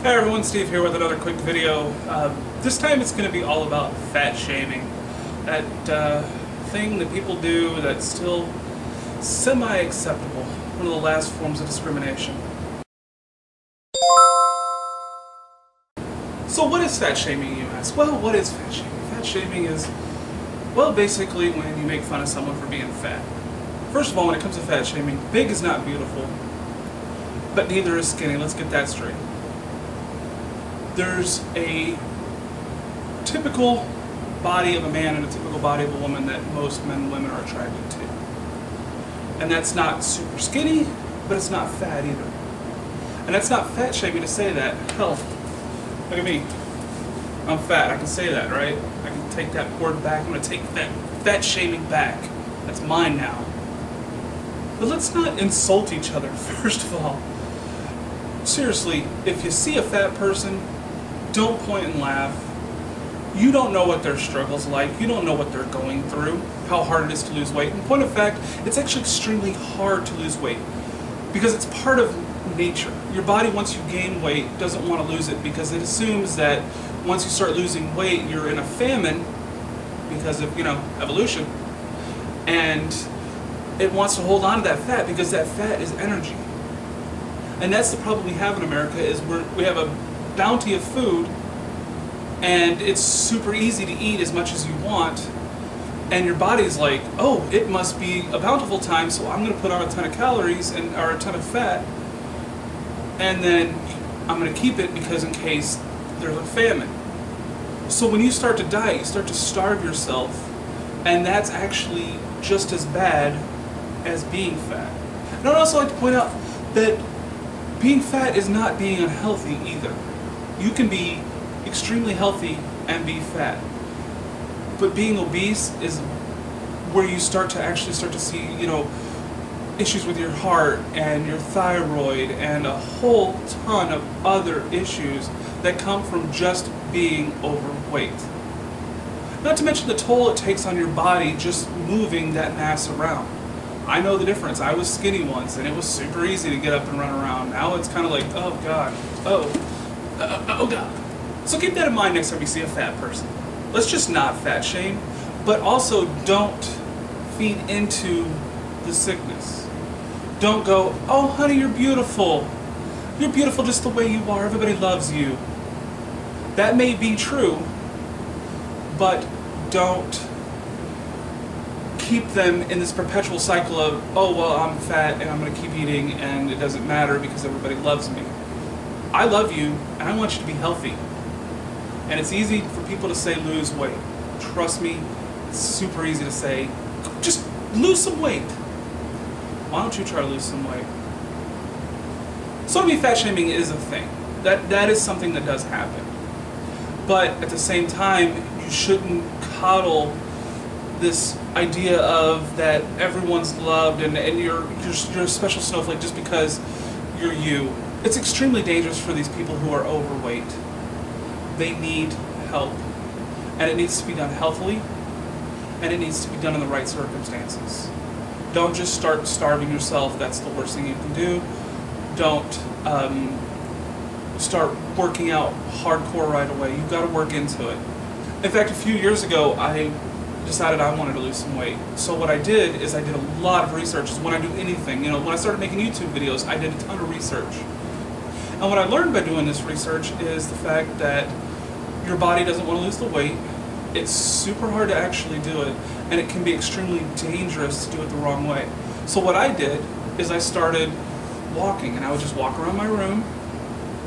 Hey everyone, Steve here with another quick video. This time it's going to be all about fat shaming. That thing that people do that's still semi-acceptable. One of the last forms of discrimination. So what is fat shaming, you ask? Well, what is fat shaming? Fat shaming is, well, basically when you make fun of someone for being fat. First of all, when it comes to fat shaming, big is not beautiful, but neither is skinny. Let's get that straight. There's a typical body of a man and a typical body of a woman that most men and women are attracted to. And that's not super skinny, but it's not fat either. And that's not fat shaming to say that. Hell, look at me. I'm fat. I can say that, right? I can take that word back. I'm going to take that fat shaming back. That's mine now. But let's not insult each other, first of all. Seriously, if you see a fat person, don't point and laugh. You don't know what their struggle's like. You don't know what they're going through, how hard it is to lose weight. In point of fact, it's actually extremely hard to lose weight because it's part of nature. Your body, once you gain weight, doesn't want to lose it because it assumes that once you start losing weight, you're in a famine because of, evolution. And it wants to hold on to that fat because that fat is energy. And that's the problem we have in America is we have a bounty of food and it's super easy to eat as much as you want, and your body's like, oh, it must be a bountiful time, so I'm going to put on a ton of calories or a ton of fat, and then I'm going to keep it because in case there's a famine. So when you start to diet, you start to starve yourself, and that's actually just as bad as being fat. And I'd also like to point out that being fat is not being unhealthy either. You can be extremely healthy and be fat. But being obese is where you start to see, issues with your heart and your thyroid and a whole ton of other issues that come from just being overweight. Not to mention the toll it takes on your body just moving that mass around. I know the difference. I was skinny once and it was super easy to get up and run around. Now it's kind of like, oh God, oh God. So keep that in mind next time you see a fat person. Let's just not fat shame, but also don't feed into the sickness. Don't go, oh honey, you're beautiful. You're beautiful just the way you are. Everybody loves you. That may be true, but don't keep them in this perpetual cycle of, oh well, I'm fat and I'm going to keep eating and it doesn't matter because everybody loves me. I love you and I want you to be healthy. And it's easy for people to say lose weight. Trust me, it's super easy to say, just lose some weight. Why don't you try to lose some weight? So to me, fat shaming is a thing. That is something that does happen. But at the same time, you shouldn't coddle this idea of that everyone's loved and you're a special snowflake just because you're you. It's extremely dangerous for these people who are overweight. They need help. And it needs to be done healthily, and it needs to be done in the right circumstances. Don't just start starving yourself. That's the worst thing you can do. Don't start working out hardcore right away. You've got to work into it. In fact, a few years ago, I decided I wanted to lose some weight. So what I did is I did a lot of research. When I do anything, when I started making YouTube videos, I did a ton of research. And what I learned by doing this research is the fact that your body doesn't want to lose the weight. It's super hard to actually do it, and it can be extremely dangerous to do it the wrong way. So what I did is I started walking, and I would just walk around my room,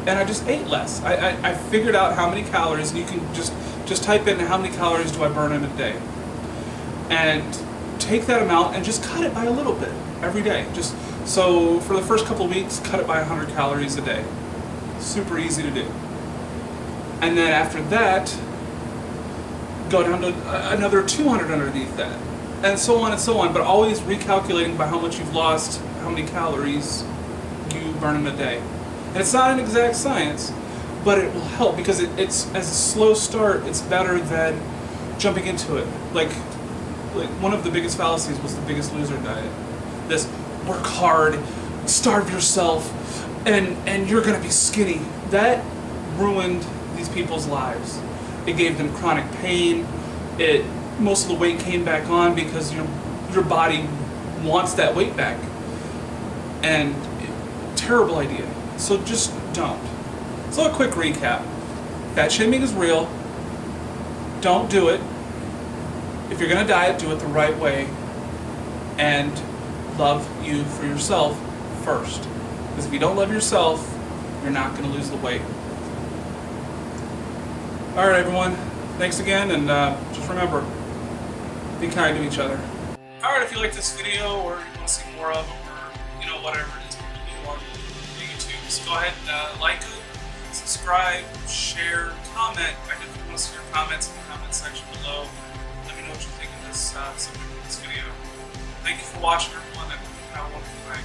and I just ate less. I figured out how many calories, and you can just type in how many calories do I burn in a day. And take that amount and just cut it by a little bit every day. So for the first couple of weeks, cut it by 100 calories a day. Super easy to do. And then after that, go down to another 200 underneath that. And so on, but always recalculating by how much you've lost, how many calories you burn in a day. And it's not an exact science, but it will help because it's as a slow start, it's better than jumping into it. Like one of the biggest fallacies was the Biggest Loser diet. This work hard, starve yourself, and you're gonna be skinny. That ruined these people's lives. It gave them chronic pain. Most of the weight came back on because your body wants that weight back. And terrible idea. So just don't. So a quick recap. Fat shaming is real. Don't do it. If you're going to diet, do it the right way. And love you for yourself first. Because if you don't love yourself, you're not going to lose the weight. Alright everyone, thanks again, and just remember, be kind to each other. Alright, if you like this video, or you want to see more of it, or whatever it is people do on YouTube, so go ahead and like it, subscribe, share, comment. I definitely want to see your comments in the comment section below. Let me know what you think of this subject of this video. Thank you for watching everyone, and have a wonderful night.